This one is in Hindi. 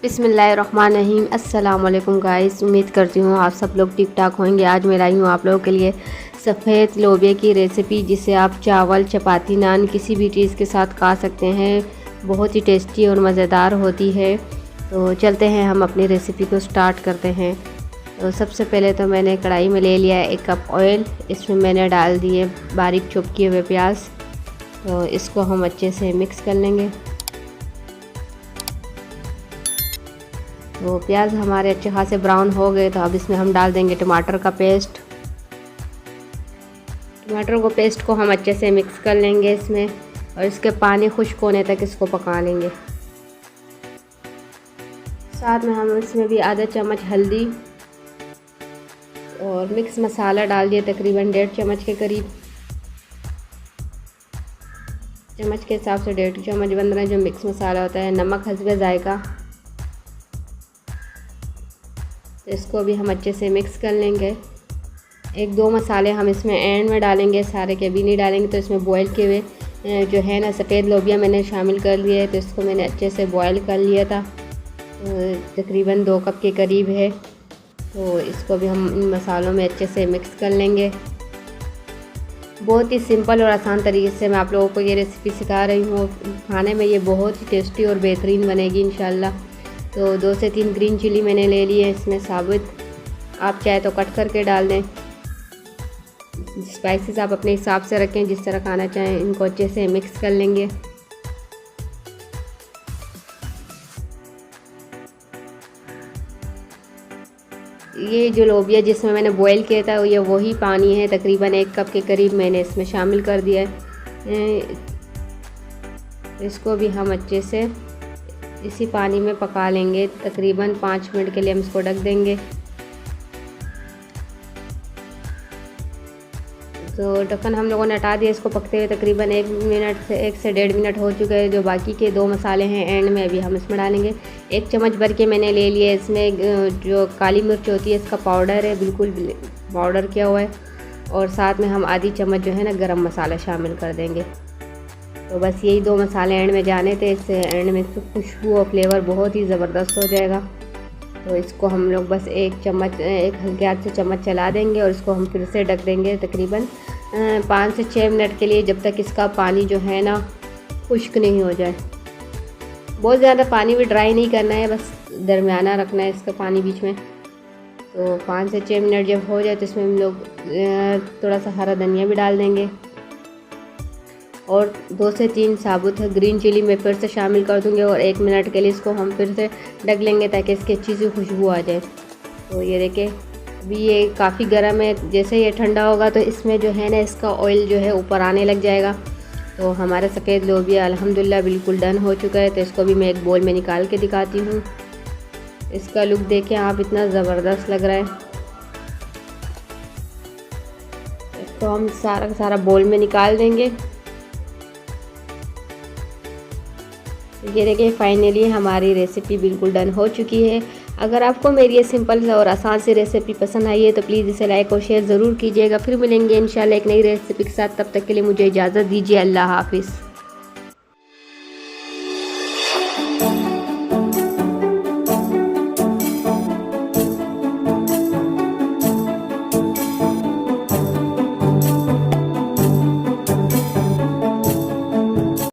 बिस्मिल्लाहिर्रहमानिर्रहीम। अस्सलाम वालेकुम गाइस, उम्मीद करती हूँ आप सब लोग ठीक ठाक होंगे। आज मैं लाई हूँ आप लोगों के लिए सफ़ेद लोबिया की रेसिपी, जिसे आप चावल, चपाती, नान किसी भी चीज़ के साथ खा सकते हैं। बहुत ही टेस्टी और मज़ेदार होती है। तो चलते हैं, हम अपनी रेसिपी को स्टार्ट करते हैं। तो सबसे पहले तो मैंने कढ़ाई में ले लिया 1 कप ऑयल। इसमें मैंने डाल दिए बारीक चॉप किए हुए प्याज। तो इसको हम अच्छे से मिक्स कर लेंगे। तो प्याज हमारे अच्छे खासे ब्राउन हो गए, तो अब इसमें हम डाल देंगे टमाटर का पेस्ट। टमाटर को पेस्ट को हम अच्छे से मिक्स कर लेंगे इसमें, और इसके पानी खुश्क होने तक इसको पका लेंगे। साथ में हम इसमें भी आधा चम्मच हल्दी और मिक्स मसाला डाल दिए, तकरीबन 1.5 चम्मच के करीब। चम्मच के हिसाब से 1.5 चम्मच बन रहा है जो मिक्स मसाला होता है। नमक हस्बे जायका। तो इसको भी हम अच्छे से मिक्स कर लेंगे। 1-2 मसाले हम इसमें एंड में डालेंगे, सारे के भी नहीं डालेंगे। तो इसमें बॉयल किए हुए जो है ना सफ़ेद लोबिया मैंने शामिल कर लिए है। तो इसको मैंने अच्छे से बॉयल कर लिया था, तकरीबन 2 कप के करीब है। तो इसको भी हम इन मसालों में अच्छे से मिक्स कर लेंगे। बहुत ही सिंपल और आसान तरीके से मैं आप लोगों को ये रेसिपी सिखा रही हूँ। खाने में ये बहुत ही टेस्टी और बेहतरीन बनेगी इंशाल्लाह। तो 2 से 3 ग्रीन चिली मैंने ले लिए इसमें साबुत। आप चाहे तो कट करके डाल दें। स्पाइसेस आप अपने हिसाब से रखें, जिस तरह खाना चाहें। इनको अच्छे से मिक्स कर लेंगे। ये जो लोबिया जिसमें मैंने बॉईल किया था, ये वही पानी है, तकरीबन 1 कप के करीब मैंने इसमें शामिल कर दिया है। इसको भी हम अच्छे से इसी पानी में पका लेंगे। तकरीबन 5 मिनट के लिए हम इसको ढक देंगे। तो ढक्कन हम लोगों ने हटा दिया इसको पकते हुए। तकरीबन 1 से 1.5 मिनट हो चुका है। जो बाकी के 2 मसाले हैं एंड में अभी हम इसमें डालेंगे। 1 चम्मच भर के मैंने ले लिया। इसमें जो काली मिर्च होती है इसका पाउडर है, बिल्कुल पाउडर किया हुआ है। और साथ में हम आधी चम्मच जो है ना गरम मसाला शामिल कर देंगे। तो बस यही 2 मसाले एंड में जाने थे। इससे एंड में खुशबू और फ्लेवर बहुत ही ज़बरदस्त हो जाएगा। तो इसको हम लोग बस 1 हल्के हाथ से चम्मच चला देंगे, और इसको हम फिर से ढक देंगे तकरीबन 5 से 6 मिनट के लिए, जब तक इसका पानी जो है ना खुश्क नहीं हो जाए। बहुत ज़्यादा पानी भी ड्राई नहीं करना है, बस दरमियाना रखना है इसका पानी बीच में। तो 5 से 6 मिनट जब हो जाए तो इसमें हम लोग थोड़ा सा हरा धनिया भी डाल देंगे, और 2 से 3 साबुत ग्रीन चिली मैं फिर से शामिल कर दूँगी। और 1 मिनट के लिए इसको हम फिर से ढक लेंगे ताकि इसकी अच्छी सी खुशबू आ जाए। तो ये देखिए अभी ये काफ़ी गर्म है। जैसे ये ठंडा होगा तो इसमें जो है ना इसका ऑयल जो है ऊपर आने लग जाएगा। तो हमारा सफ़ेद लोबिया अल्हम्दुलिल्लाह बिल्कुल डन हो चुका है। तो इसको भी मैं एक बोल में निकाल के दिखाती हूँ। इसका लुक देखें आप, इतना ज़बरदस्त लग रहा है। इसको हम सारा का सारा बोल में निकाल देंगे। ये देखिए फाइनली हमारी रेसिपी बिल्कुल डन हो चुकी है। अगर आपको मेरी ये सिंपल और आसान सी रेसिपी पसंद आई है तो प्लीज़ इसे लाइक और शेयर ज़रूर कीजिएगा। फिर मिलेंगे इंशाल्लाह एक नई रेसिपी के साथ। तब तक के लिए मुझे इजाज़त दीजिए। अल्लाह हाफिज़।